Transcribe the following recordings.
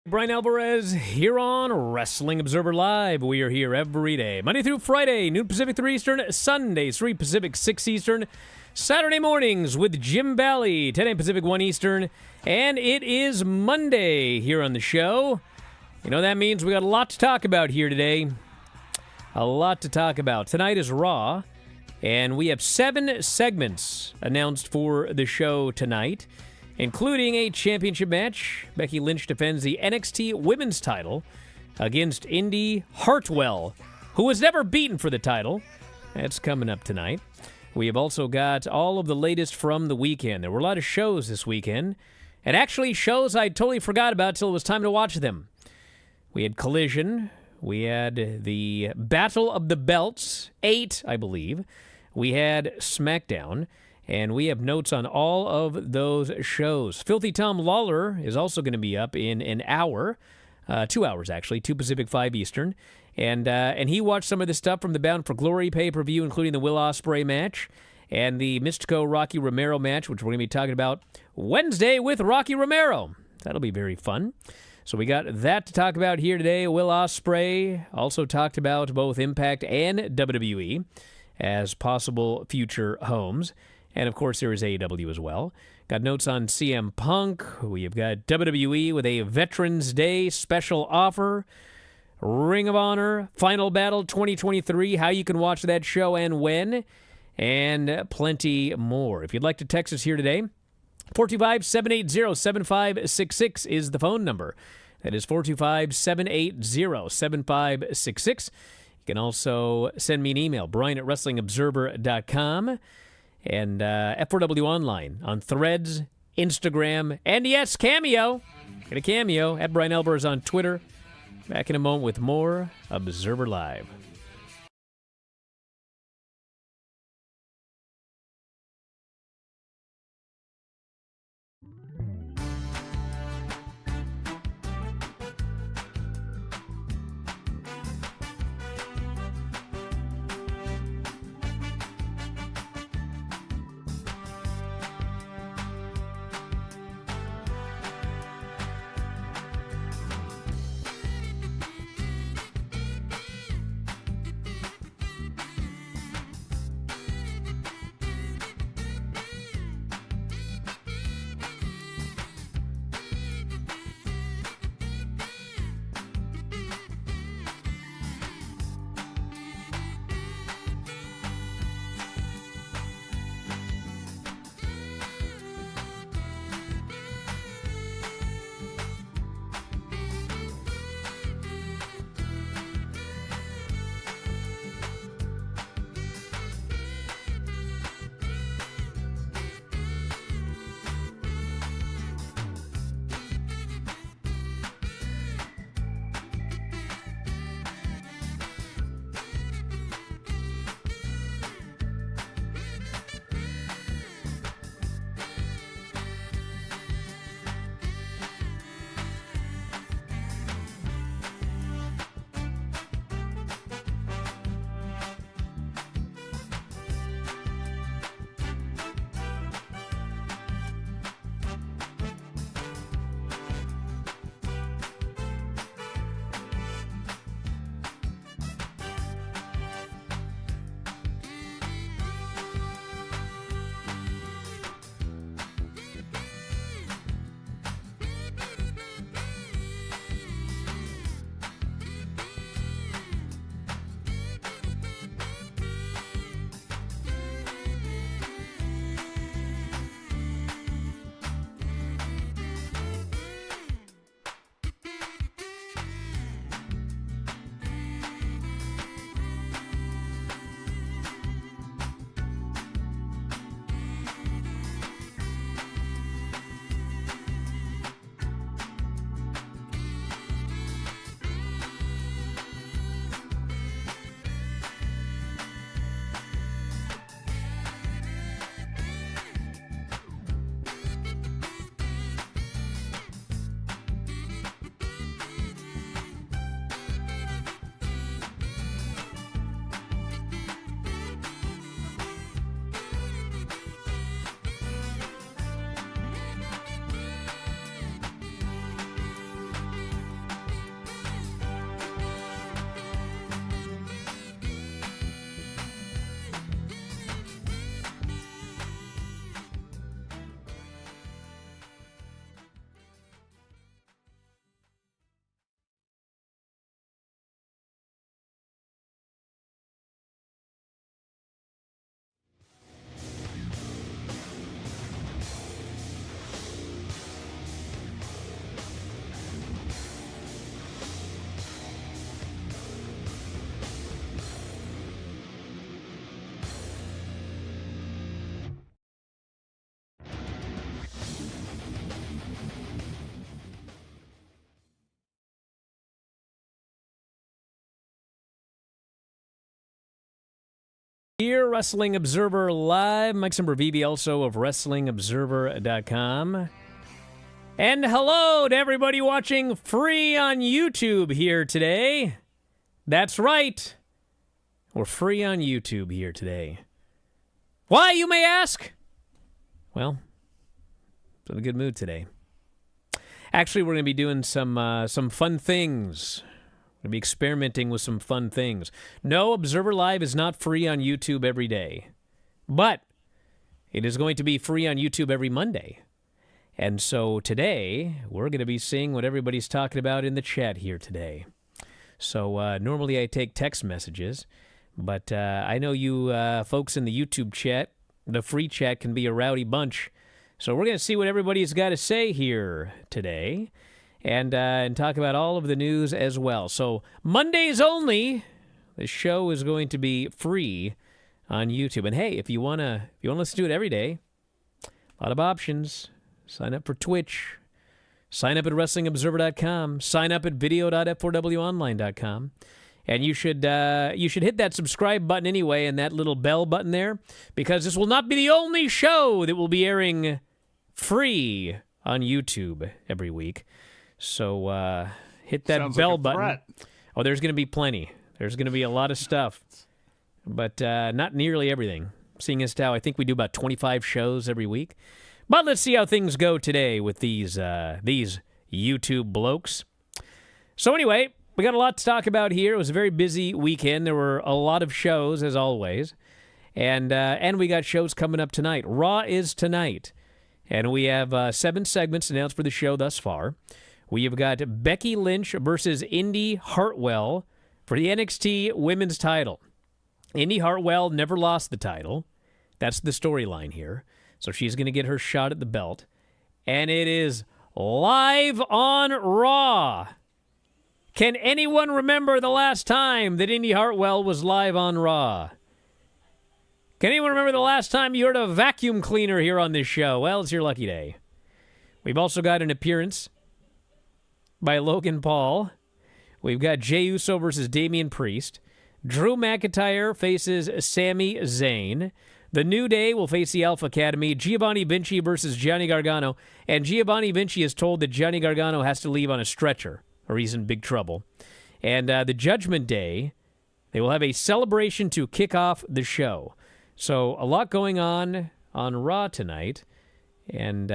Bryan Alvarez here on Wrestling Observer Live. We are here every day, Monday through Friday, noon Pacific, 3 Eastern, Sundays, 3 Pacific, 6 Eastern, Saturday mornings with Jim Valley, 10 a.m. Pacific, 1 Eastern, and it is Monday here on the show. You know, that means we got a lot to talk about here today. A lot to talk about. Tonight is Raw, and we have 7 segments announced for the show tonight, including a championship match. Becky Lynch defends the NXT Women's title against Indy Hartwell, who was never beaten for the title. That's coming up tonight. We have also got all of the latest from the weekend. There were a lot of shows this weekend, and actually shows I totally forgot about till it was time to watch them. We had Collision. We had the Battle of the Belts, 8, I believe. We had SmackDown. And we have notes on all of those shows. Filthy Tom Lawler is also going to be up in an hour, 2 hours actually, 2 Pacific, 5 Eastern. And he watched some of the stuff from the Bound for Glory pay-per-view, including the Will Ospreay match and the Mystico-Rocky Romero match, which we're going to be talking about Wednesday with Rocky Romero. That'll be very fun. So we got that to talk about here today. Will Ospreay also talked about both Impact and WWE as possible future homes. And, of course, there is AEW as well. Got notes on CM Punk. We have got WWE with a Veterans Day special offer. Ring of Honor, Final Battle 2023, how you can watch that show and when, and plenty more. If you'd like to text us here today, 425-780-7566 is the phone number. That is 425-780-7566. You can also send me an email, brian@wrestlingobserver.com. And F4W Online on Threads, Instagram, and yes, Cameo. Get a Cameo at Bryan Alvarez on Twitter. Back in a moment with more Observer Live. Here, Wrestling Observer Live. Mike Sempervive, also of WrestlingObserver.com. And hello to everybody watching free on YouTube here today. That's right. We're free on YouTube here today. Why, you may ask? Well, I'm in a good mood today. Actually, we're going to be doing some fun things. We're going to be experimenting with some fun things. No, Observer Live is not free on YouTube every day. But it is going to be free on YouTube every Monday. And so today, we're going to be seeing what everybody's talking about in the chat here today. So normally I take text messages, but I know you folks in the YouTube chat, the free chat, can be a rowdy bunch. So we're going to see what everybody's got to say here today and talk about all of the news as well. So Mondays only, the show is going to be free on YouTube. And hey, if you want to listen to it every day, a lot of options. Sign up for Twitch. Sign up at WrestlingObserver.com. Sign up at video.f4wonline.com. And you should hit that subscribe button anyway and that little bell button there, because this will not be the only show that will be airing free on YouTube every week. So hit that Sounds bell like a button. threat. Oh, there's going to be plenty. There's going to be a lot of stuff, but not nearly everything. Seeing as how I think we do about 25 shows every week. But let's see how things go today with these YouTube blokes. So anyway, we got a lot to talk about here. It was a very busy weekend. There were a lot of shows, as always. And we got shows coming up tonight. Raw is tonight. And we have 7 segments announced for the show thus far. We have got Becky Lynch versus Indy Hartwell for the NXT Women's title. Indy Hartwell never lost the title. That's the storyline here. So she's going to get her shot at the belt. And it is live on Raw. Can anyone remember the last time that Indy Hartwell was live on Raw? Can anyone remember the last time you heard a vacuum cleaner here on this show? Well, it's your lucky day. We've also got an appearance by Logan Paul. We've got Jey Uso versus Damian Priest. Drew McIntyre faces Sami Zayn. The New Day will face the Alpha Academy. Giovanni Vinci versus Johnny Gargano. And Giovanni Vinci is told that Johnny Gargano has to leave on a stretcher, or he's in big trouble. And the Judgment Day, they will have a celebration to kick off the show. So a lot going on Raw tonight, and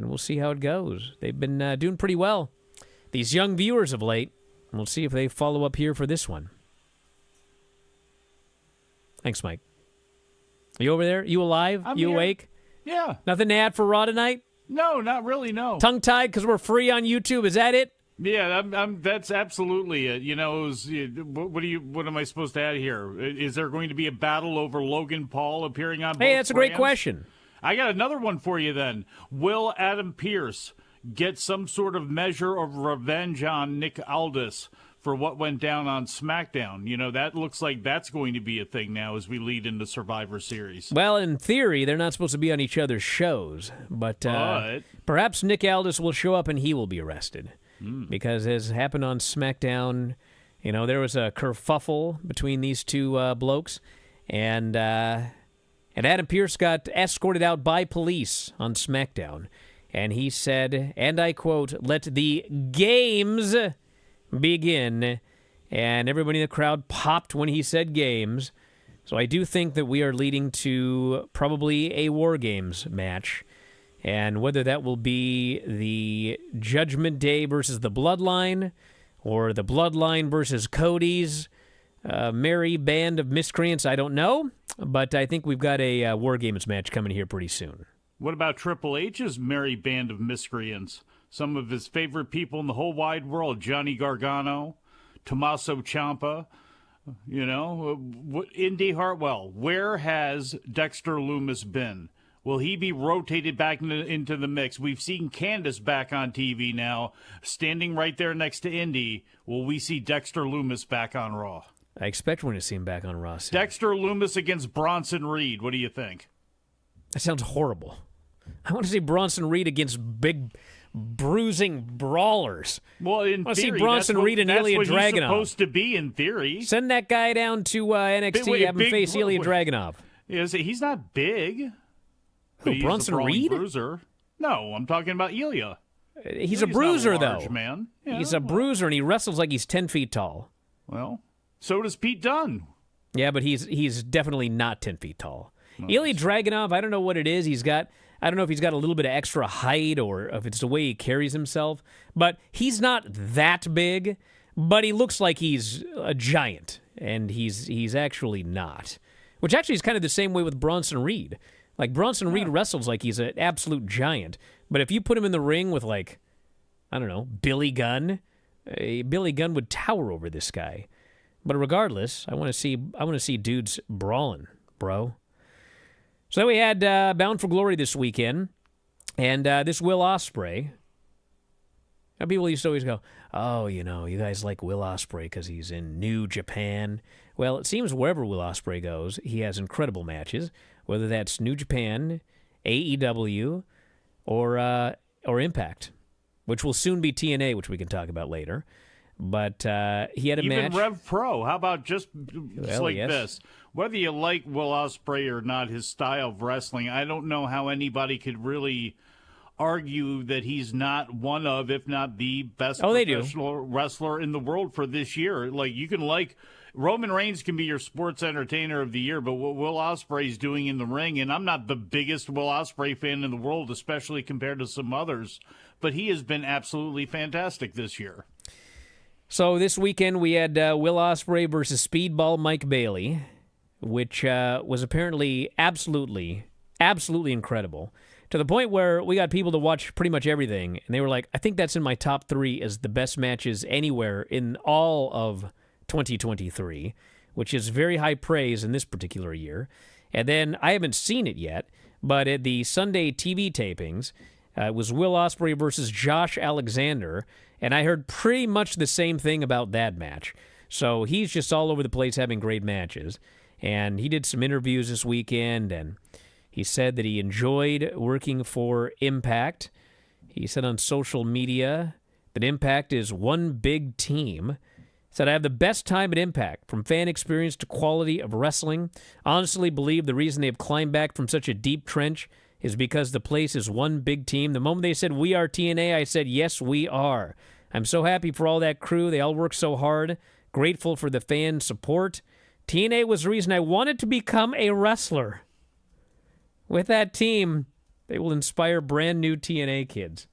we'll see how it goes. They've been doing pretty well, these young viewers of late. And we'll see if they follow up here for this one. Thanks, Mike. Are you over there? You alive? I'm you here. awake? Yeah. Nothing to add for Raw tonight? No, not really, no. Tongue-tied because we're free on YouTube. Is that it? Yeah, that's absolutely it. You know, what am I supposed to add here? Is there going to be a battle over Logan Paul appearing on both Hey, that's a great brands? question. I got another one for you then. Will Adam Pearce get some sort of measure of revenge on Nick Aldis for what went down on SmackDown? You know, that looks like that's going to be a thing now as we lead into Survivor Series. Well, in theory, they're not supposed to be on each other's shows, but perhaps Nick Aldis will show up and he will be arrested. Because as happened on SmackDown, you know, there was a kerfuffle between these two blokes, and Adam Pearce got escorted out by police on SmackDown, and he said, and I quote, "Let the games begin," and everybody in the crowd popped when he said games. So I do think that we are leading to probably a War Games match. And whether that will be the Judgment Day versus the Bloodline, or the Bloodline versus Cody's merry band of miscreants, I don't know. But I think we've got a War Games match coming here pretty soon. What about Triple H's merry band of miscreants? Some of his favorite people in the whole wide world, Johnny Gargano, Tommaso Ciampa, you know, Indy Hartwell. Where has Dexter Lumis been? Will he be rotated back into the mix? We've seen Candace back on TV now, standing right there next to Indy. Will we see Dexter Lumis back on Raw? I expect we're going to see him back on Raw soon. Dexter Lumis against Bronson Reed. What do you think? That sounds horrible. I want to see Bronson Reed against big bruising brawlers. Well, in I theory, see Bronson Reed and Ilya that's what Dragunov. he's supposed to be in theory. Send that guy down to NXT, have him face Ilya Dragunov. He's not big. Who, Bronson Reed? Bruiser. No, I'm talking about Ilya. He's a bruiser, large, though. Man. Yeah, He's a bruiser, and he wrestles like he's 10 feet tall. Well, so does Pete Dunne. Yeah, but he's definitely not 10 feet tall. Ilya Dragunov, I don't know what it is. I don't know if he's got a little bit of extra height or if it's the way he carries himself, but he's not that big, but he looks like he's a giant, and he's actually not. Which actually is kind of the same way with Bronson Reed. Like, Bronson Reed wrestles like he's an absolute giant, but if you put him in the ring with, like, I don't know, Billy Gunn, Billy Gunn would tower over this guy. But regardless, I want to see dudes brawling, bro. So then we had Bound for Glory this weekend, and this Will Ospreay. Now people used to always go, oh, you guys like Will Ospreay because he's in New Japan. Well, it seems wherever Will Ospreay goes, he has incredible matches, whether that's New Japan, AEW, or Impact, which will soon be TNA, which we can talk about later. But he had a match. Even Rev Pro. How about just this? Whether you like Will Ospreay or not, his style of wrestling, I don't know how anybody could really argue that he's not one of, if not the best professional wrestler in the world for this year. Like, you can like Roman Reigns can be your sports entertainer of the year, but what Will Ospreay's doing in the ring, and I'm not the biggest Will Ospreay fan in the world, especially compared to some others, but he has been absolutely fantastic this year. So this weekend we had Will Ospreay versus Speedball Mike Bailey, which was apparently absolutely incredible, to the point where we got people to watch pretty much everything, and they were like, I think that's in my top 3 as the best matches anywhere in all of 2023, which is very high praise in this particular year. And then I haven't seen it yet, but at the Sunday TV tapings, it was Will Ospreay versus Josh Alexander, and I heard pretty much the same thing about that match. So he's just all over the place having great matches. And he did some interviews this weekend, and he said that he enjoyed working for Impact. He said on social media that Impact is one big team. He said, I have the best time at Impact, from fan experience to quality of wrestling. Honestly believe the reason they've climbed back from such a deep trench is because the place is one big team. The moment they said, we are TNA, I said, yes, we are. I'm so happy for all that crew. They all work so hard. Grateful for the fan support. TNA was the reason I wanted to become a wrestler. With that team, they will inspire brand new TNA kids.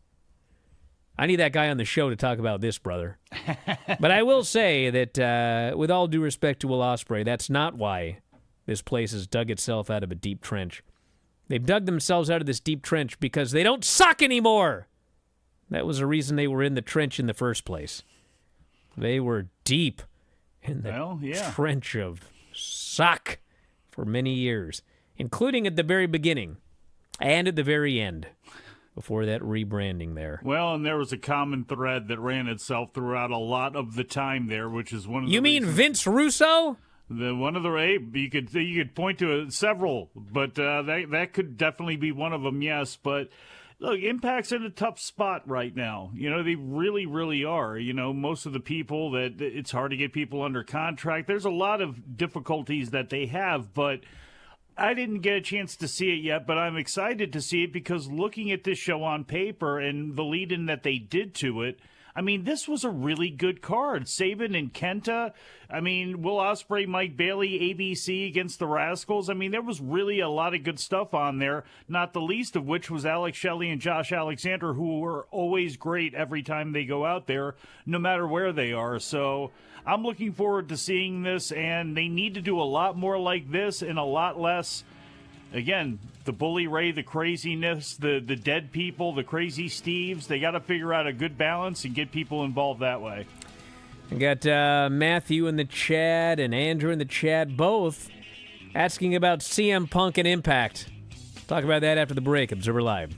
I need that guy on the show to talk about this, brother. But I will say that, with all due respect to Will Ospreay, that's not why this place has dug itself out of a deep trench. They've dug themselves out of this deep trench because they don't suck anymore. That was the reason they were in the trench in the first place. They were deep in the trench of suck for many years, including at the very beginning and at the very end, before that rebranding there. Well, and there was a common thread that ran itself throughout a lot of the time there, which is one of the You mean Vince Russo? You could point to several, but that could definitely be one of them, yes. But look, Impact's in a tough spot right now. They really, really are. Most of the people that it's hard to get people under contract. There's a lot of difficulties that they have, but I didn't get a chance to see it yet, but I'm excited to see it because looking at this show on paper and the lead-in that they did to it, I mean, this was a really good card. Sabin and Kenta. I mean, Will Ospreay, Mike Bailey, ABC against the Rascals. I mean, there was really a lot of good stuff on there, not the least of which was Alex Shelley and Josh Alexander, who were always great every time they go out there, no matter where they are. So I'm looking forward to seeing this, and they need to do a lot more like this and a lot less. Again, the Bully Ray, the craziness, the dead people, the crazy Steves, they got to figure out a good balance and get people involved that way. We got Matthew in the chat and Andrew in the chat, both asking about CM Punk and Impact. Talk about that after the break. Observer Live.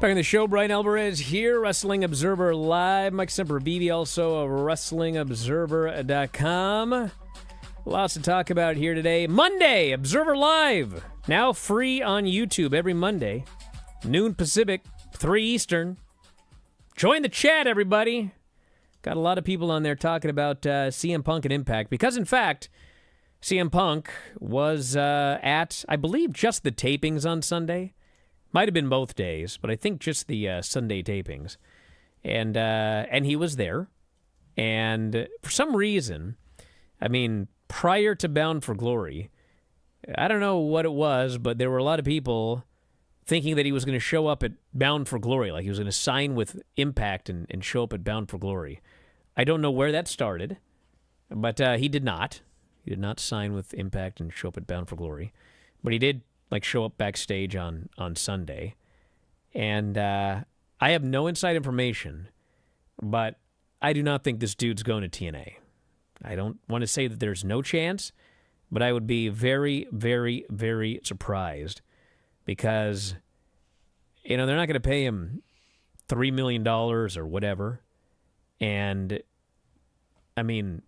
Back on the show, Bryan Alvarez here, Wrestling Observer Live. Mike Sempervive, also of WrestlingObserver.com. Lots to talk about here today. Monday, Observer Live. Now free on YouTube every Monday. Noon Pacific, 3 Eastern. Join the chat, everybody. Got a lot of people on there talking about CM Punk and Impact. Because, in fact, CM Punk was at, I believe, just the tapings on Sunday. Might have been both days, but I think just the Sunday tapings. And he was there. And for some reason, I mean, prior to Bound for Glory, I don't know what it was, but there were a lot of people thinking that he was going to show up at Bound for Glory, like he was going to sign with Impact and show up at Bound for Glory. I don't know where that started, but he did not. He did not sign with Impact and show up at Bound for Glory. But he did show up backstage on Sunday. And I have no inside information, but I do not think this dude's going to TNA. I don't want to say that there's no chance, but I would be very, very, very surprised because, they're not going to pay him $3 million or whatever. And, I mean,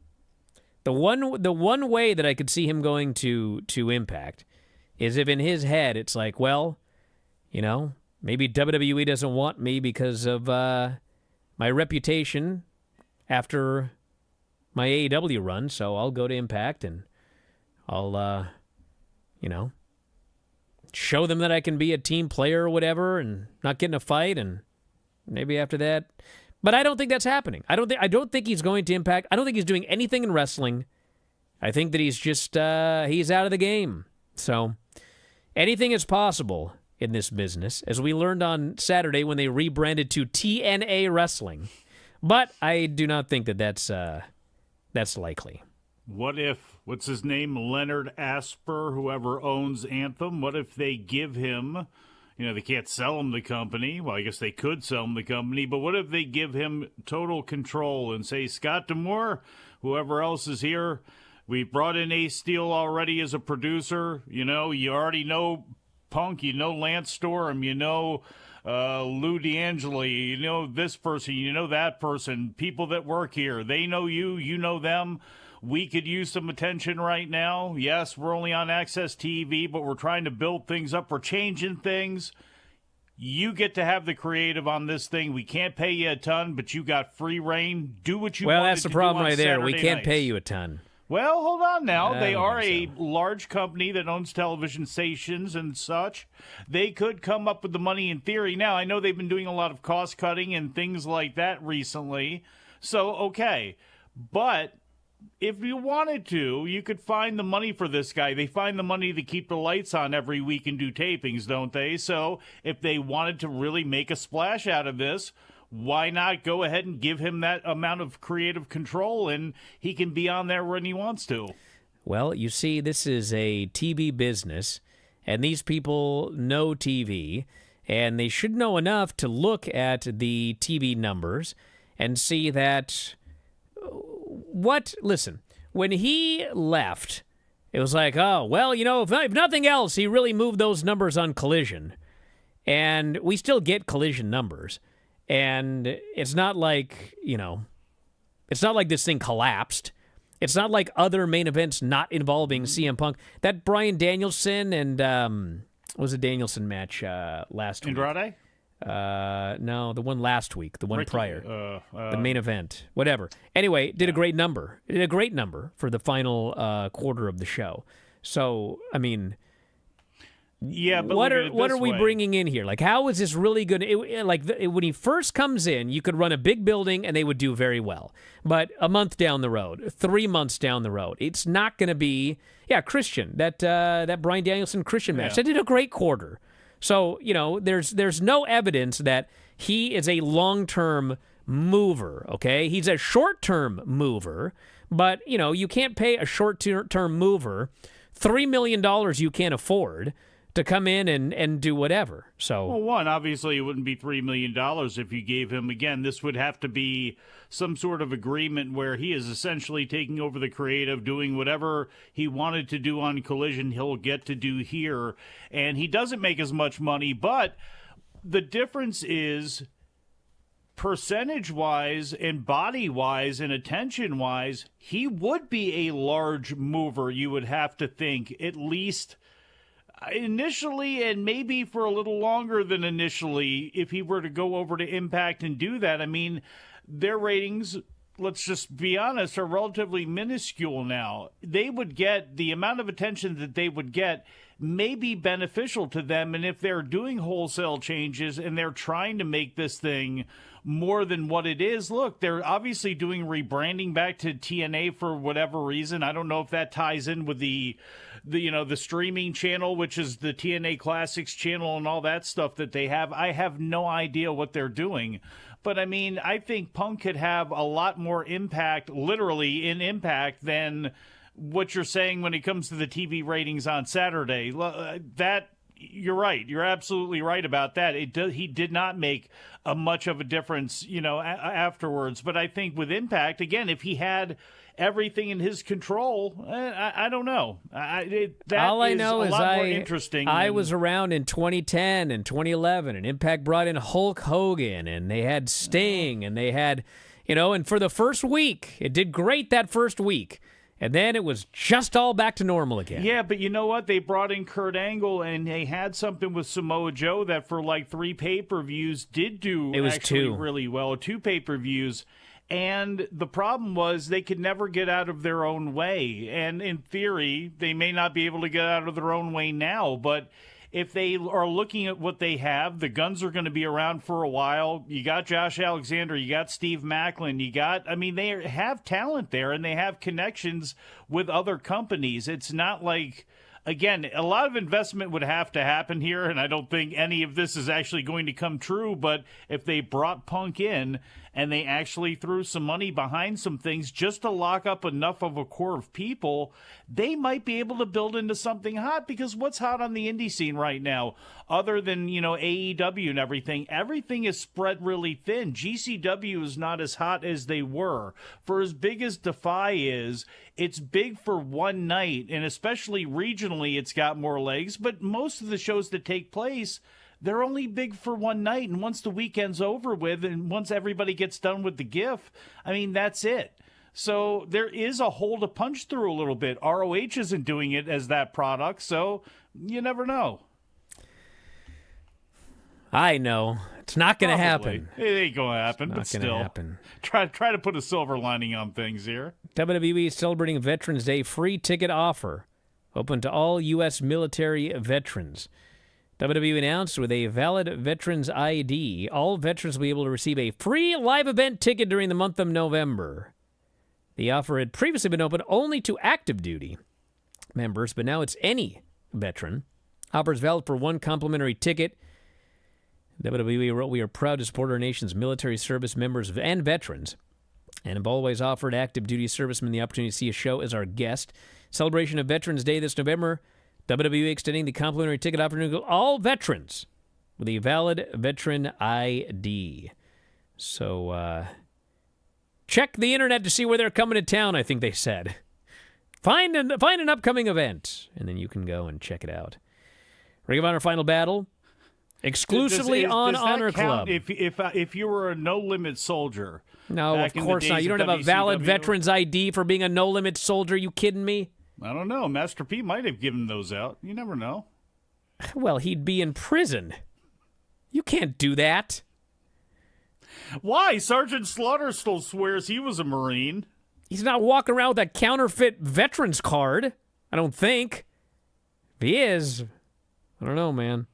the one way that I could see him going to Impact is if in his head it's like, well, maybe WWE doesn't want me because of my reputation after my AEW run, so I'll go to Impact and I'll, show them that I can be a team player or whatever and not get in a fight, and maybe after that. But I don't think that's happening. I don't think he's going to Impact. I don't think he's doing anything in wrestling. I think that he's just he's out of the game. So anything is possible in this business, as we learned on Saturday when they rebranded to TNA Wrestling. But I do not think that that's likely. What if, what's his name, Leonard Asper, whoever owns Anthem, what if they give him, they can't sell him the company. Well, I guess they could sell him the company, but what if they give him total control and say, Scott D'Amore, whoever else is here, we brought in Ace Steel already as a producer. You already know Punk, Lance Storm, Lou D'Angeli, this person, that person, people that work here. They know you, you know them. We could use some attention right now. Yes, we're only on Access TV, but we're trying to build things up. We're changing things. You get to have the creative on this thing. We can't pay you a ton, but you got free reign. Do what you want. Well, that's the problem right there. We can't nights. Pay you a ton. Well, hold on now. They are a large company that owns television stations and such. They could come up with the money in theory. Now, I know they've been doing a lot of cost cutting and things like that recently. So, okay. But if you wanted to, you could find the money for this guy. They find the money to keep the lights on every week and do tapings, don't they? So if they wanted to really make a splash out of this, why not go ahead and give him that amount of creative control and he can be on there when he wants to? Well, you see, this is a TV business, and these people know TV, and they should know enough to look at the TV numbers and see that listen, when he left, it was like, oh, well, if nothing else, he really moved those numbers on Collision. And we still get Collision numbers. And it's not like, it's not like this thing collapsed. It's not like other main events not involving CM Punk. That Bryan Danielson and, what was the Danielson match last week? Andrade? No, the one last week, the one prior, the main event, whatever. Anyway, did a great number. It did a great number for the final quarter of the show. So, I mean, yeah, but what are we bringing in here? Like, how is this really good? When he first comes in, you could run a big building and they would do very well. But a month down the road, 3 months down the road, it's not going to be. Yeah, Christian, that Bryan Danielson Christian match, that did a great quarter. So, there's no evidence that he is a long-term mover, okay? He's a short-term mover, but, you can't pay a short-term mover $3 million you can't afford to come in and do whatever. So, well, one, obviously it wouldn't be $3 million if you gave him, again, this would have to be some sort of agreement where he is essentially taking over the creative, doing whatever he wanted to do on Collision, he'll get to do here. And he doesn't make as much money, but the difference is percentage-wise and body-wise and attention-wise, he would be a large mover, you would have to think, at least initially, and maybe for a little longer than initially, if he were to go over to Impact and do that. I mean, their ratings, let's just be honest, are relatively minuscule now. They would get the amount of attention that they would get may be beneficial to them. And if they're doing wholesale changes and they're trying to make this thing more than what it is, look, they're obviously doing rebranding back to TNA for whatever reason. I don't know if that ties in with the streaming channel, which is the TNA Classics channel and all that stuff that they have. I have no idea what they're doing. But, I mean, I think Punk could have a lot more impact, literally in Impact, than what you're saying when it comes to the TV ratings on Saturday. That, you're right. You're absolutely right about that. He did not make much of a difference, afterwards. But I think with Impact, again, if he had everything in his control, I don't know. All I know is more interesting. I was around in 2010 and 2011, and Impact brought in Hulk Hogan, and they had Sting, and they had, and for the first week, it did great that first week. And then it was just all back to normal again. Yeah, but you know what? They brought in Kurt Angle, and they had something with Samoa Joe that for like 3 pay-per-views did do really well. 2 pay-per-views. And the problem was they could never get out of their own way. And in theory, they may not be able to get out of their own way now, but if they are looking at what they have, the Guns are going to be around for a while. You got Josh Alexander, you got Steve Macklin, they have talent there, and they have connections with other companies. It's not like, again, a lot of investment would have to happen here, and I don't think any of this is actually going to come true, but if they brought Punk in and they actually threw some money behind some things just to lock up enough of a core of people, they might be able to build into something hot, because what's hot on the indie scene right now, other than, AEW and everything is spread really thin. GCW is not as hot as they were. For as big as Defy is, it's big for one night, and especially regionally, it's got more legs, but most of the shows that take place, they're only big for one night, and once the weekend's over with, and once everybody gets done with the GIF, that's it. So there is a hole to punch through a little bit. ROH isn't doing it as that product, so you never know. I know. It's not going to happen. It ain't going to happen, but still. Happen. Try to put a silver lining on things here. WWE is celebrating Veterans Day free ticket offer, open to all U.S. military veterans. WWE announced with a valid Veterans ID, all veterans will be able to receive a free live event ticket during the month of November. The offer had previously been open only to active duty members, but now it's any veteran. Offer is valid for 1 complimentary ticket. WWE wrote, "We are proud to support our nation's military service members and veterans, and have always offered active duty servicemen the opportunity to see a show as our guest. Celebration of Veterans Day this November, WWE extending the complimentary ticket opportunity to all veterans with a valid veteran ID." So, check the internet to see where they're coming to town, I think they said. Find an upcoming event, and then you can go and check it out. Ring of Honor Final Battle, exclusively on Honor Club. If you were a no-limit soldier. No, of course not. You don't have a valid veteran's ID for being a no-limit soldier. You kidding me? I don't know. Master P might have given those out. You never know. Well, he'd be in prison. You can't do that. Why? Sergeant Slaughter still swears he was a Marine. He's not walking around with a counterfeit veteran's card, I don't think. If he is, I don't know, man.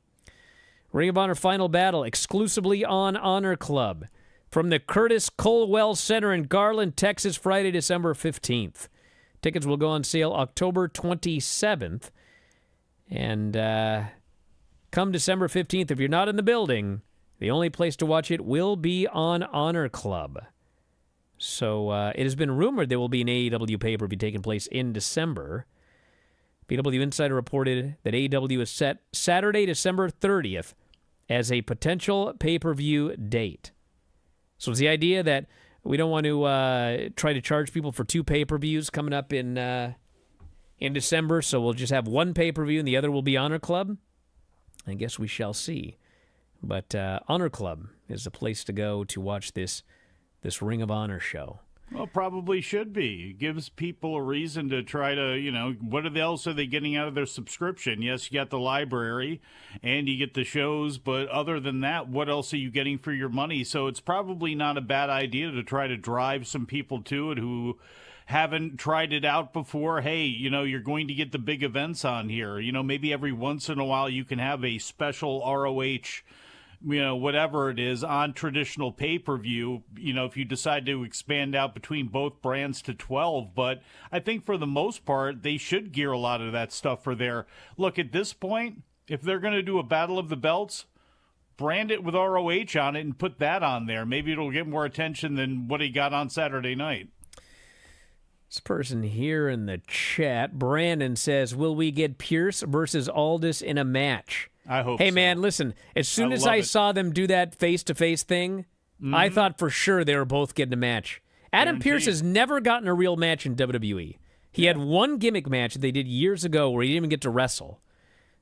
Ring of Honor Final Battle, exclusively on Honor Club. From the Curtis Colwell Center in Garland, Texas, Friday, December 15th. Tickets will go on sale October 27th. And come December 15th, if you're not in the building, the only place to watch it will be on Honor Club. So it has been rumored there will be an AEW pay-per-view taking place in December. PW Insider reported that AEW is set Saturday, December 30th as a potential pay-per-view date. So it's the idea that we don't want to try to charge people for 2 pay-per-views coming up in December, so we'll just have 1 pay-per-view and the other will be Honor Club. I guess we shall see. But Honor Club is the place to go to watch this Ring of Honor show. Well, probably should be. It gives people a reason to try to, what else are they getting out of their subscription? Yes, you got the library and you get the shows, but other than that, what else are you getting for your money? So it's probably not a bad idea to try to drive some people to it who haven't tried it out before. Hey, you're going to get the big events on here. Maybe every once in a while you can have a special ROH, whatever it is, on traditional pay-per-view, if you decide to expand out between both brands to 12. But I think for the most part, they should gear a lot of that stuff for their... Look, at this point, if they're going to do a Battle of the Belts, brand it with ROH on it and put that on there. Maybe it'll get more attention than what he got on Saturday night. This person here in the chat, Brandon, says, will we get Pierce versus Aldis in a match? I hope Hey, so. man, listen, as soon as I saw them do that face-to-face thing, I thought for sure they were both getting a match. Adam Pearce has never gotten a real match in WWE. He had one gimmick match that they did years ago where he didn't even get to wrestle.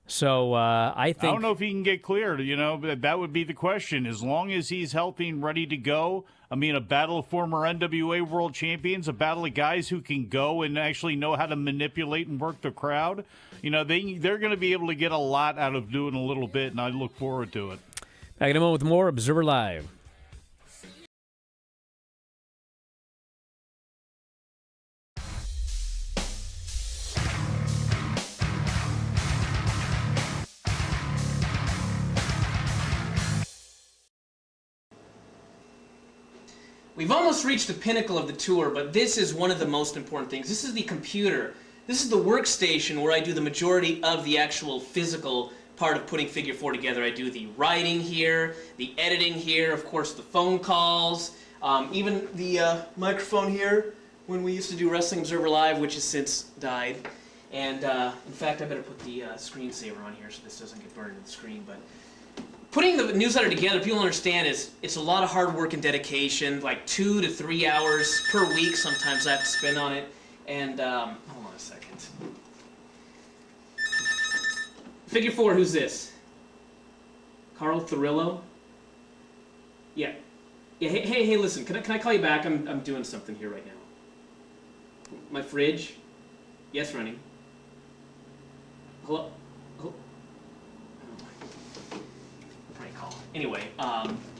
So I think... I don't know if he can get cleared, but that would be the question. As long as he's healthy and ready to go, a battle of former NWA world champions, a battle of guys who can go and actually know how to manipulate and work the crowd, they're going to be able to get a lot out of doing a little bit, and I look forward to it. Back in a moment with more Observer Live. We've almost reached the pinnacle of the tour, but this is one of the most important things. This is the computer. This is the workstation where I do the majority of the actual physical part of putting Figure 4 together. I do the writing here, the editing here, of course the phone calls, even the microphone here when we used to do Wrestling Observer Live, which has since died. And in fact, I better put the screensaver on here so this doesn't get burned in the screen. But putting the newsletter together, people understand, it's a lot of hard work and dedication, like 2 to 3 hours per week sometimes I have to spend on it. And, hold on a second. Figure 4, who's this? Carl Thorillo? Yeah. Yeah, hey, listen, can I call you back? I'm doing something here right now. My fridge? Yes, running. Hello? Anyway,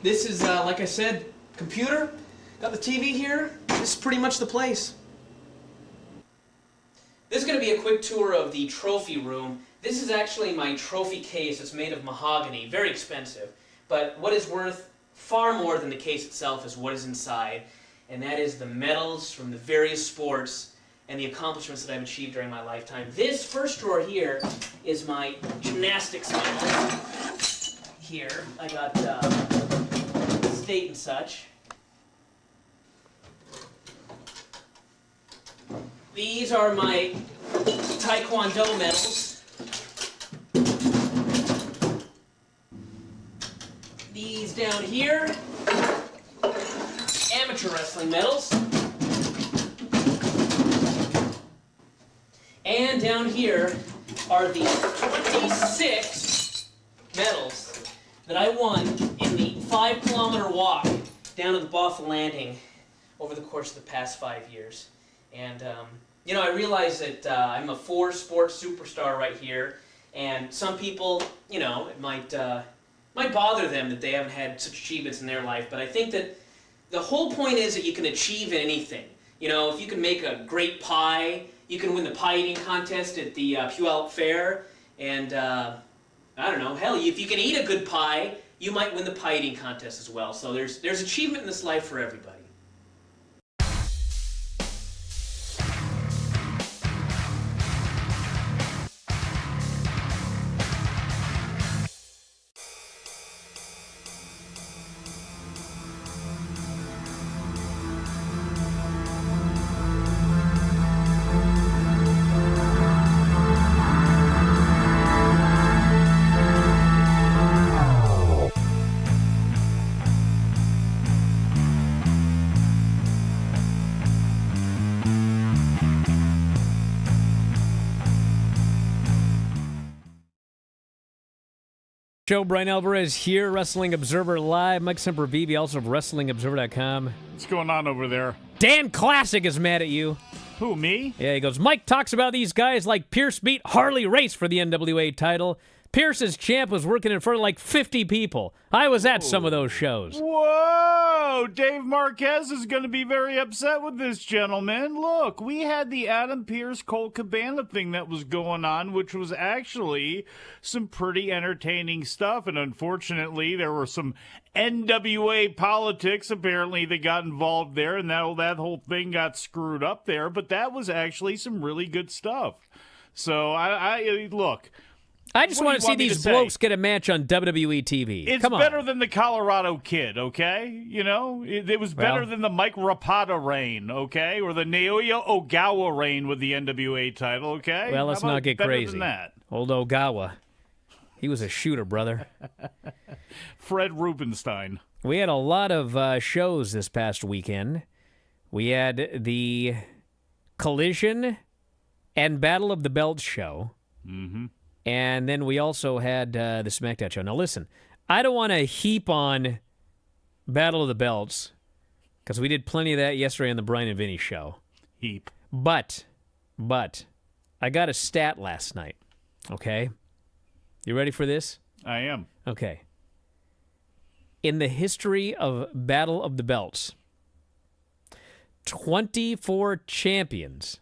this is, like I said, computer, got the TV here, this is pretty much the place. This is going to be a quick tour of the trophy room. This is actually my trophy case. It's made of mahogany, very expensive, but what is worth far more than the case itself is what is inside, and that is the medals from the various sports and the accomplishments that I've achieved during my lifetime. This first drawer here is my gymnastics medals. Here, I got state and such. These are my Taekwondo medals. These down here, amateur wrestling medals. And down here are the 26 medals that I won in the 5-kilometer walk down to the Bothell Landing over the course of the past 5 years. And, I realize that I'm a 4-sport superstar right here, and some people, it might bother them that they haven't had such achievements in their life, but I think that the whole point is that you can achieve anything. If you can make a great pie, you can win the pie eating contest at the Puyallup Fair, and I don't know, hell, if you can eat a good pie, you might win the pie eating contest as well. So there's achievement in this life for everybody. Show Bryan Alvarez here, Wrestling Observer Live. Mike Sempervive, also of WrestlingObserver.com. What's going on over there? Dan Classic is mad at you. Who, me? Yeah, he goes, Mike talks about these guys like Pierce beat Harley Race for the NWA title. Pierce as champ was working in front of like 50 people. I was at some of those shows. Whoa! Dave Marquez is going to be very upset with this gentleman. Look, we had the Adam Pierce Colt Cabana thing that was going on, which was actually some pretty entertaining stuff. And unfortunately, there were some NWA politics apparently that got involved there, and that whole thing got screwed up there. But that was actually some really good stuff. So I look. I just want to see these blokes get a match on WWE TV. It's Come on. better than the Colorado Kid, okay? You know, it was better than the Mike Rapata reign, okay? Or the Naoya Ogawa reign with the NWA title, okay? Well, let's not get better crazy. Than that? Old Ogawa. He was a shooter, brother. Fred Rubenstein. We had a lot of shows this past weekend. We had the Collision and Battle of the Belts show. Mm-hmm. And then we also had the SmackDown show. Now, listen, I don't want to heap on Battle of the Belts because we did plenty of that yesterday on the Bryan and Vinny show. Heap. But, I got a stat last night, okay? You ready for this? I am. Okay. In the history of Battle of the Belts, 24 champions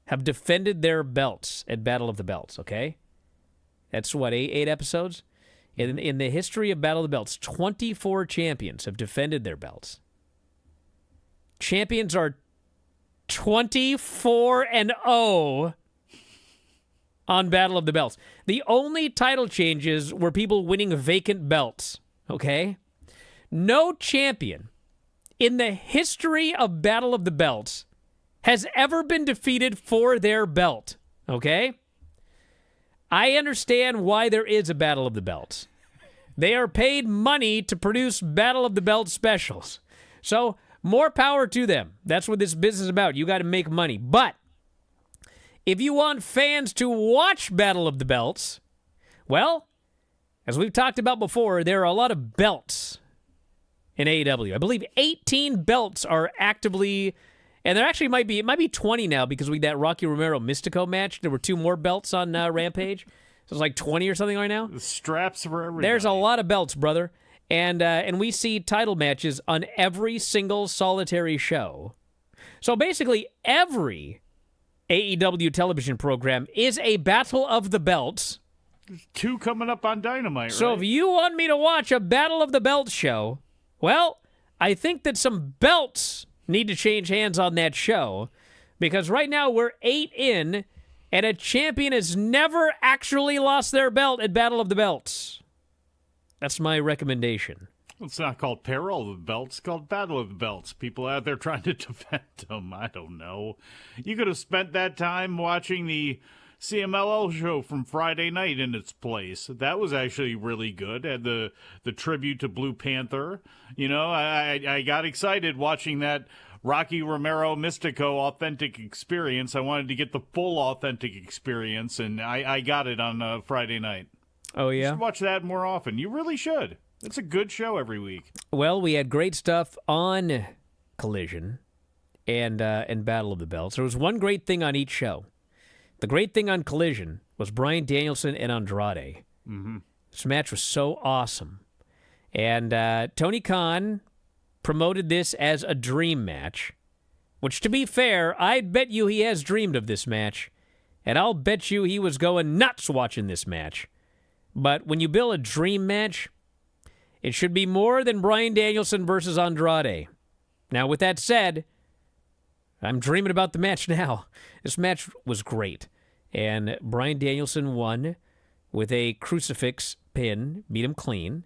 have defended their belts at Battle of the Belts, okay? That's what, eight episodes? In the history of Battle of the Belts, 24 champions have defended their belts. Champions are 24-0 on Battle of the Belts. The only title changes were people winning vacant belts, okay? No champion in the history of Battle of the Belts has ever been defeated for their belt, okay? I understand why there is a Battle of the Belts. They are paid money to produce Battle of the Belts specials. So, more power to them. That's what this business is about. You got to make money. But, if you want fans to watch Battle of the Belts, well, as we've talked about before, there are a lot of belts in AEW. I believe 18 belts are actively... And there actually might be 20 now because we that Rocky Romero Mystico match. There were 2 more belts on Rampage. So it's like 20 or something right now. The straps for everybody. There's a lot of belts, brother. And we see title matches on every single solitary show. So basically every AEW television program is a Battle of the Belts. There's 2 coming up on Dynamite, So right? if you want me to watch a Battle of the Belts show, well, I think that some belts need to change hands on that show because right now we're 8 in and a champion has never actually lost their belt at Battle of the Belts. That's my recommendation. It's not called Peril of the Belts. It's called Battle of the Belts. People out there trying to defend them. I don't know. You could have spent that time watching the CMLL show from Friday night in its place. That was actually really good. Had the tribute to Blue Panther. You know, I got excited watching that Rocky Romero Mystico authentic experience. I wanted to get the full authentic experience, and I got it on Friday night. Oh, yeah? You should watch that more often. You really should. It's a good show every week. Well, we had great stuff on Collision and Battle of the Belts. There was one great thing on each show. The great thing on Collision was Bryan Danielson and Andrade. Mm-hmm. This match was so awesome. And Tony Khan promoted this as a dream match, which, to be fair, I bet you he has dreamed of this match, and I'll bet you he was going nuts watching this match. But when you build a dream match, it should be more than Bryan Danielson versus Andrade. Now, with that said, I'm dreaming about the match now. This match was great. And Bryan Danielson won with a crucifix pin, beat him clean.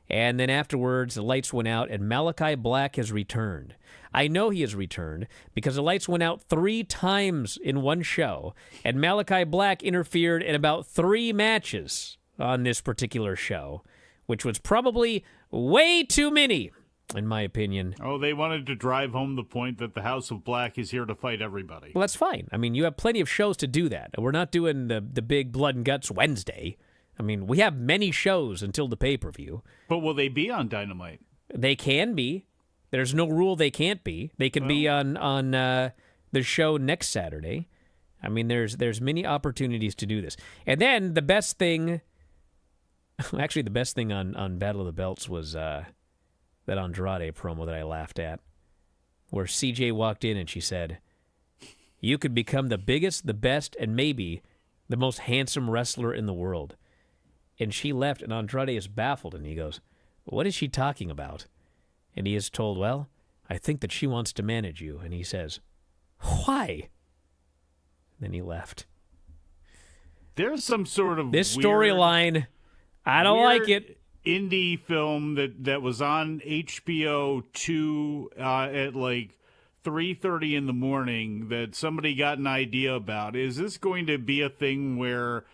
And then afterwards, the lights went out, and Malachi Black has returned. I know he has returned because the lights went out 3 times in one show, and Malachi Black interfered in about 3 matches on this particular show, which was probably way too many, in my opinion. Oh, they wanted to drive home the point that the House of Black is here to fight everybody. Well, that's fine. I mean, you have plenty of shows to do that. We're not doing the big Blood and Guts Wednesday. I mean, we have many shows until the pay-per-view. But will they be on Dynamite? They can be. There's no rule they can't be. They can be on the show next Saturday. I mean, there's many opportunities to do this. And then the best thing, actually the best thing on Battle of the Belts was that Andrade promo that I laughed at, where CJ walked in and she said, "You could become the biggest, the best, and maybe the most handsome wrestler in the world." And she left, and Andrade is baffled, and he goes, "What is she talking about?" And he is told, "Well, I think that she wants to manage you." And he says, "Why?" Then he left. There's some sort of this storyline, I don't like it. Indie film that was on HBO 2 at like 3:30 in the morning that somebody got an idea about. Is this going to be a thing where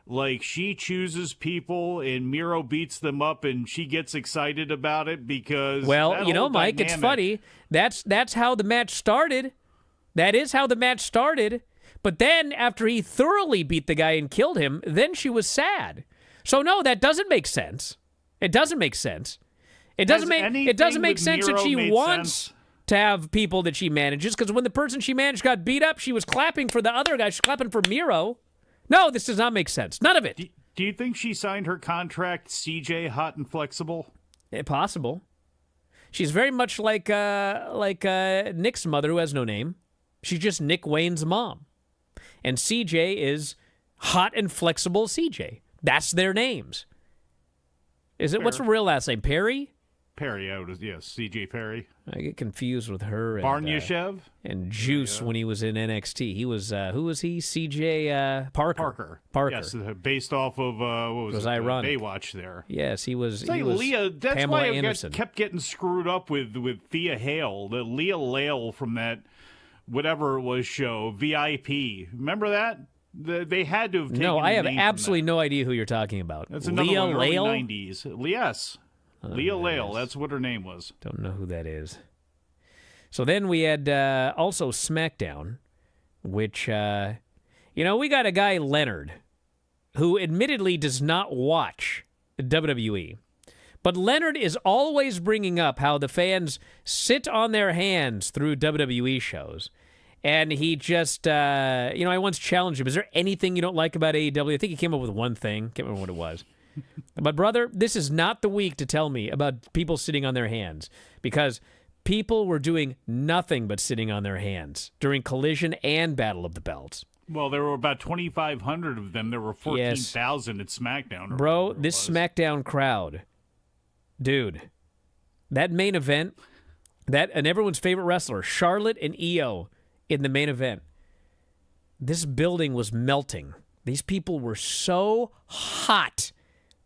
like she chooses people and Miro beats them up and she gets excited about it? Because well, you know, Mike, it's funny. That's how the match started. That is how the match started. But then after he thoroughly beat the guy and killed him, then she was sad. So no, that doesn't make sense. It doesn't make sense. It doesn't make sense that she wants to have people that she manages, because when the person she managed got beat up, she was clapping for the other guy. She's clapping for Miro. No, this does not make sense. None of it. Do you think she signed her contract CJ Hot and Flexible? Possible. She's very much like Nick's mother, who has no name. She's just Nick Wayne's mom. And CJ is Hot and Flexible CJ. That's their names. Is it? Fair. What's her real last name? Perry? Perry, yes, CJ Perry. I get confused with her and Barnyashev and Juice when he was in NXT. He was who was he? CJ Parker. Yes, based off of what was it? Ironic. Baywatch there. Yes, he was. It's like was Leah. That's Pamela why Anderson. I kept getting screwed up with Thea Hale, the Leah Lale from that whatever it was show VIP. Remember that? They had to have taken. No, I have name absolutely no idea who you're talking about. That's another Leah one, Lale? early 90s. Yes. Leah Lale, that's what her name was. Don't know who that is. So then we had also SmackDown, which, we got a guy, Leonard, who admittedly does not watch WWE. But Leonard is always bringing up how the fans sit on their hands through WWE shows. And he just, I once challenged him, is there anything you don't like about AEW? I think he came up with one thing. Can't remember what it was. But, brother, this is not the week to tell me about people sitting on their hands, because people were doing nothing but sitting on their hands during Collision and Battle of the Belts. Well, there were about 2,500 of them. There were 14,000 at SmackDown. Bro, this SmackDown crowd, dude, that main event, and everyone's favorite wrestler, Charlotte and Io, in the main event, this building was melting. These people were so hot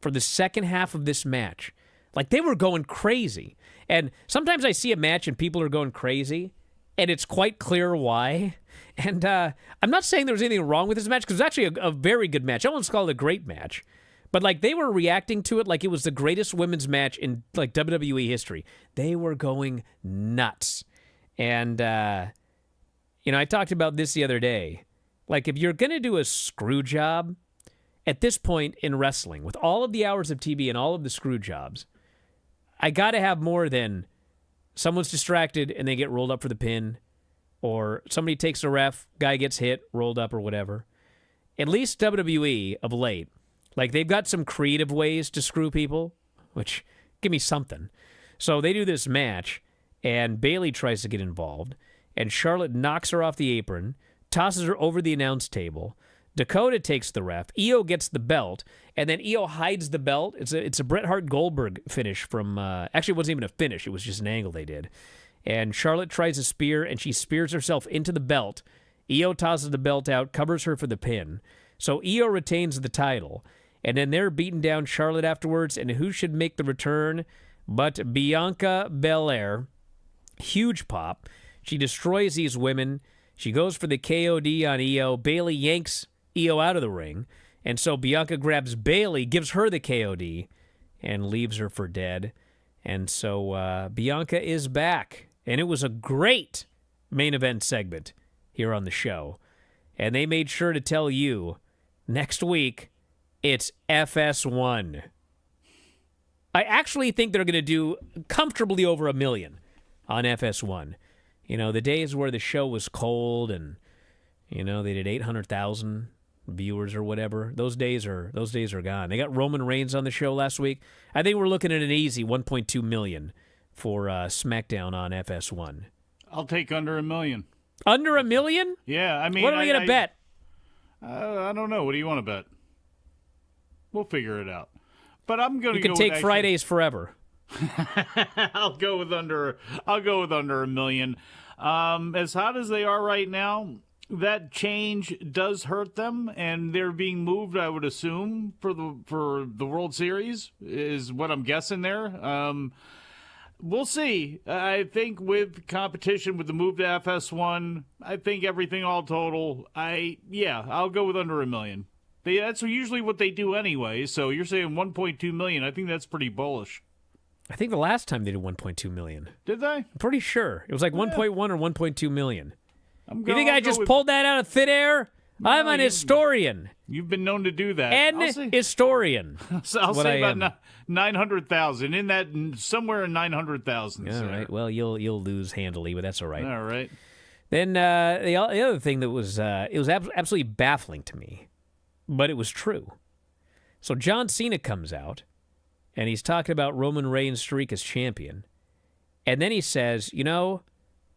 for the second half of this match. Like, they were going crazy. And sometimes I see a match and people are going crazy, and it's quite clear why. And I'm not saying there was anything wrong with this match, because it was actually a very good match. I won't call it a great match. But, like, they were reacting to it like it was the greatest women's match in, like, WWE history. They were going nuts. And, I talked about this the other day. Like, if you're going to do a screw job, at this point in wrestling, with all of the hours of TV and all of the screw jobs, I got to have more than someone's distracted and they get rolled up for the pin, or somebody takes a ref, guy gets hit, rolled up, or whatever. At least WWE of late, like, they've got some creative ways to screw people, which, give me something. So they do this match, and Bayley tries to get involved, and Charlotte knocks her off the apron, tosses her over the announce table. Dakota takes the ref. Io gets the belt, and then Io hides the belt. It's a Bret Hart Goldberg finish from. Actually, it wasn't even a finish. It was just an angle they did. And Charlotte tries a spear, and she spears herself into the belt. Io tosses the belt out, covers her for the pin. So Io retains the title, and then they're beating down Charlotte afterwards. And who should make the return but Bianca Belair? Huge pop. She destroys these women. She goes for the KOD on Io. Bayley yanks Io out of the ring, and so Bianca grabs Bayley, gives her the KOD, and leaves her for dead. And so Bianca is back, and it was a great main event segment here on the show. And they made sure to tell you next week It's FS1. I actually think they're going to do comfortably over 1 million on FS1. You know, the days where the show was cold and, you know, they did 800,000 viewers or whatever. Those days are gone. They got Roman Reigns on the show last week. I think we're looking at an easy 1.2 million for SmackDown on FS1. I'll take under 1 million. Under 1 million? Yeah, I mean, what are we going to bet? I don't know. What do you want to bet? We'll figure it out. But I'm going to go. You can take Fridays forever. I'll go with under 1 million. As hot as they are right now, that change does hurt them, and they're being moved, I would assume, for the World Series is what I'm guessing there. We'll see. I think with competition, with the move to FS1, I think everything all total, I'll go with under 1 million. That's usually what they do anyway, so you're saying 1.2 million. I think that's pretty bullish. I think the last time they did 1.2 million. Did they? I'm pretty sure. It was like 1.1 or 1.2 million. You think I just pulled that out of thin air? No, I'm an historian. You've been known to do that. Historian. So I'll say about 900,000. In that, somewhere in 900,000. All right. Well, you'll lose handily, but that's all right. All right. Then the other thing that was absolutely baffling to me, but it was true. So John Cena comes out, and he's talking about Roman Reigns' streak as champion. And then he says, you know,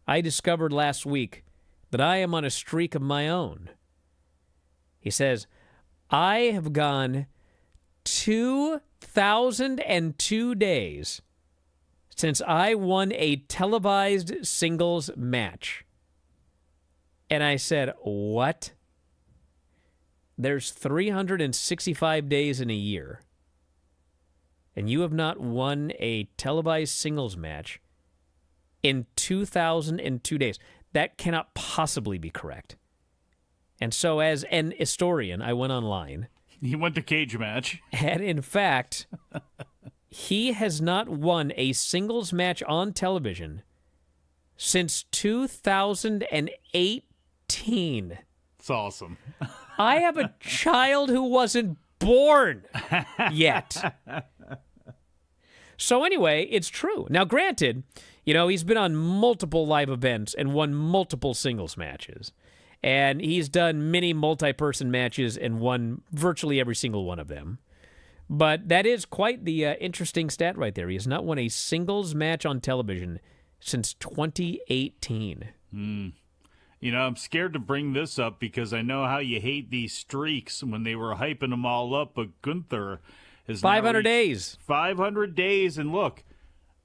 I discovered last week that I am on a streak of my own. He says, I have gone 2,002 days since I won a televised singles match. And I said, what? There's 365 days in a year, and you have not won a televised singles match in 2,002 days. That cannot possibly be correct. And so as an historian, I went online. He went to Cage Match. And in fact, he has not won a singles match on television since 2018. It's awesome. I have a child who wasn't born yet. So anyway, it's true. Now, granted, you know, he's been on multiple live events and won multiple singles matches. And he's done many multi-person matches and won virtually every single one of them. But that is quite the interesting stat right there. He has not won a singles match on television since 2018. You know, I'm scared to bring this up because I know how you hate these streaks when they were hyping them all up, but Gunther is 500 days. 500 days, and look,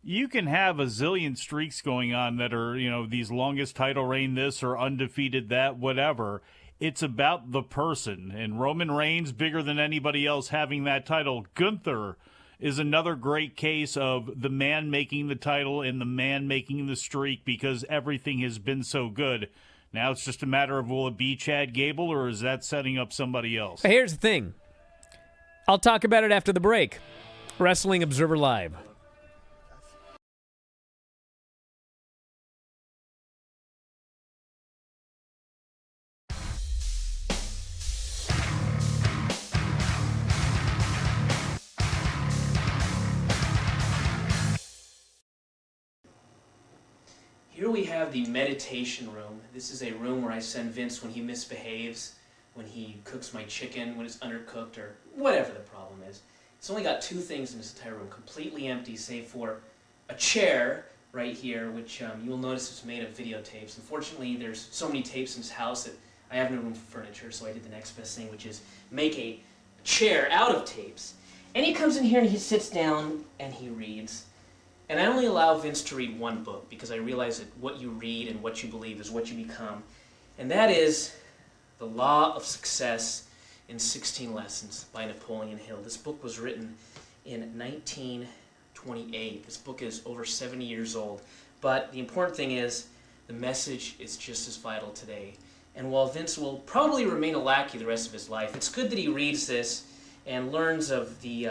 you can have a zillion streaks going on that are, you know, these longest title reign this or undefeated that, whatever. It's about the person, and Roman Reigns, bigger than anybody else having that title. Gunther is another great case of the man making the title and the man making the streak because everything has been so good. Now it's just a matter of, will it be Chad Gable, or is that setting up somebody else? Here's the thing. I'll talk about it after the break. Wrestling Observer Live. Here we have the meditation room. This is a room where I send Vince when he misbehaves, when he cooks my chicken, when it's undercooked, or whatever the problem is. It's only got two things in this entire room, completely empty, save for a chair right here, which you will notice is made of videotapes. Unfortunately, there's so many tapes in this house that I have no room for furniture, so I did the next best thing, which is make a chair out of tapes. And he comes in here and he sits down and he reads. And I only allow Vince to read one book because I realize that what you read and what you believe is what you become. And that is The Law of Success in 16 Lessons by Napoleon Hill. This book was written in 1928. This book is over 70 years old. But the important thing is the message is just as vital today. And while Vince will probably remain a lackey the rest of his life, it's good that he reads this and learns of the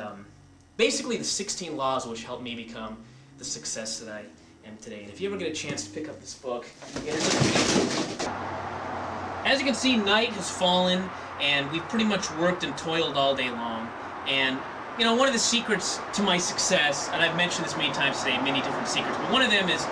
basically the 16 laws which helped me become the success that I am today. And if you ever get a chance to pick up this book, it is As you can see, night has fallen, and we've pretty much worked and toiled all day long. And, you know, one of the secrets to my success, and I've mentioned this many times today, many different secrets, but one of them is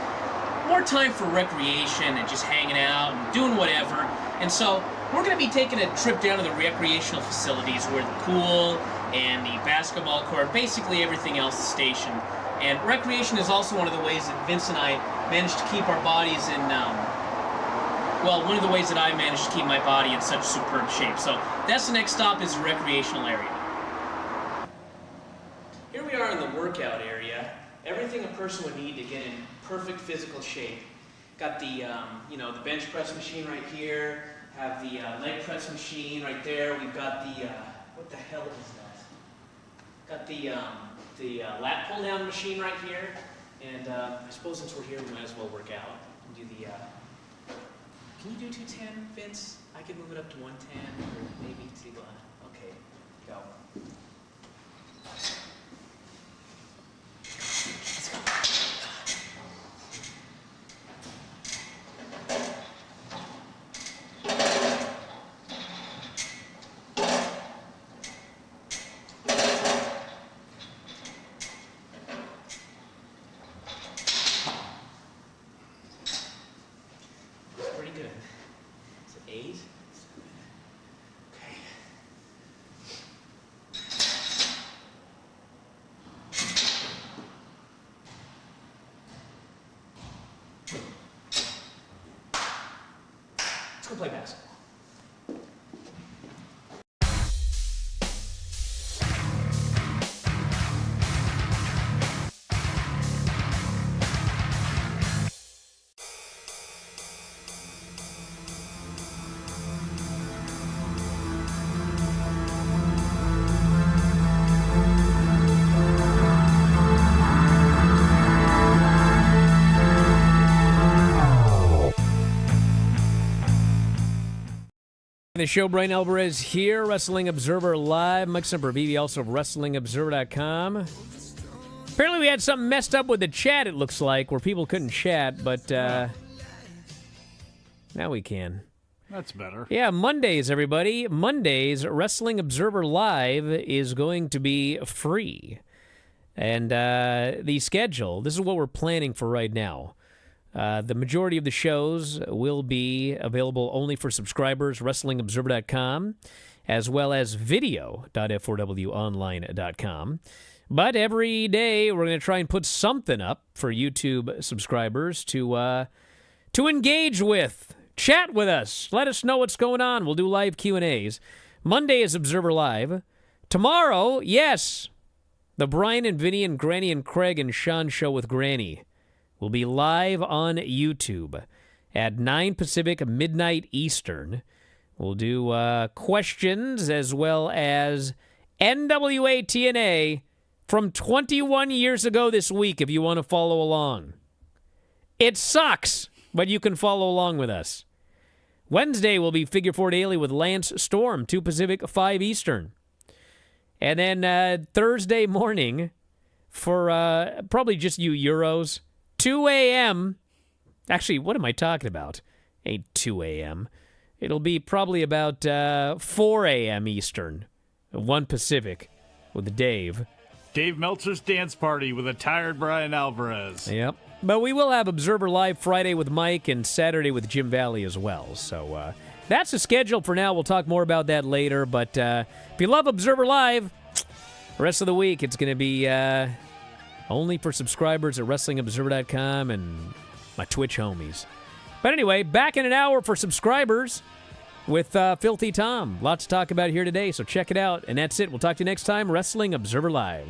more time for recreation and just hanging out and doing whatever. And so we're going to be taking a trip down to the recreational facilities where the pool and the basketball court, basically everything else is stationed. And recreation is also one of the ways that Vince and I managed to keep our bodies in, well, one of the ways that I managed to keep my body in such superb shape. So that's the next stop, is the recreational area. Here we are in the workout area. Everything a person would need to get in perfect physical shape. Got the, you know, the bench press machine right here. Have the leg press machine right there. We've got the, what the hell is that? Got the lat pull down machine right here. And I suppose since we're here, we might as well work out and do the, can you do 210, Vince? I could move it up to 110 or maybe see, okay, go. Let's go. Pretty good. Is it 8? 7. Okay. Let's go play basketball. The show, Bryan Alvarez here, Wrestling Observer Live. Mike Sempervive, also of WrestlingObserver.com. Apparently we had something messed up with the chat, it looks like, where people couldn't chat, but now we can. That's better. Yeah, Mondays, everybody. Mondays, Wrestling Observer Live is going to be free. And the schedule, this is what we're planning for right now. The majority of the shows will be available only for subscribers, WrestlingObserver.com, as well as video.f4wonline.com. But every day we're going to try and put something up for YouTube subscribers to engage with, chat with us, let us know what's going on. We'll do live Q&As. Monday is Observer Live. Tomorrow, yes, the Brian and Vinny and Granny and Craig and Sean show with Granny will be live on YouTube at 9 Pacific, midnight Eastern. We'll do questions as well as NWA TNA from 21 years ago this week if you want to follow along. It sucks, but you can follow along with us. Wednesday will be Figure 4 Daily with Lance Storm, 2 Pacific, 5 Eastern. And then Thursday morning for probably just you Euros, 2 a.m. Actually, what am I talking about? Ain't 2 a.m. It'll be probably about 4 a.m. Eastern, 1 Pacific with Dave. Dave Meltzer's dance party with a tired Bryan Alvarez. Yep. But we will have Observer Live Friday with Mike and Saturday with Jim Valley as well. So that's the schedule for now. We'll talk more about that later. But if you love Observer Live, the rest of the week it's going to be only for subscribers at WrestlingObserver.com and my Twitch homies. But anyway, back in an hour for subscribers with Filthy Tom. Lots to talk about here today, so check it out. And that's it. We'll talk to you next time. Wrestling Observer Live.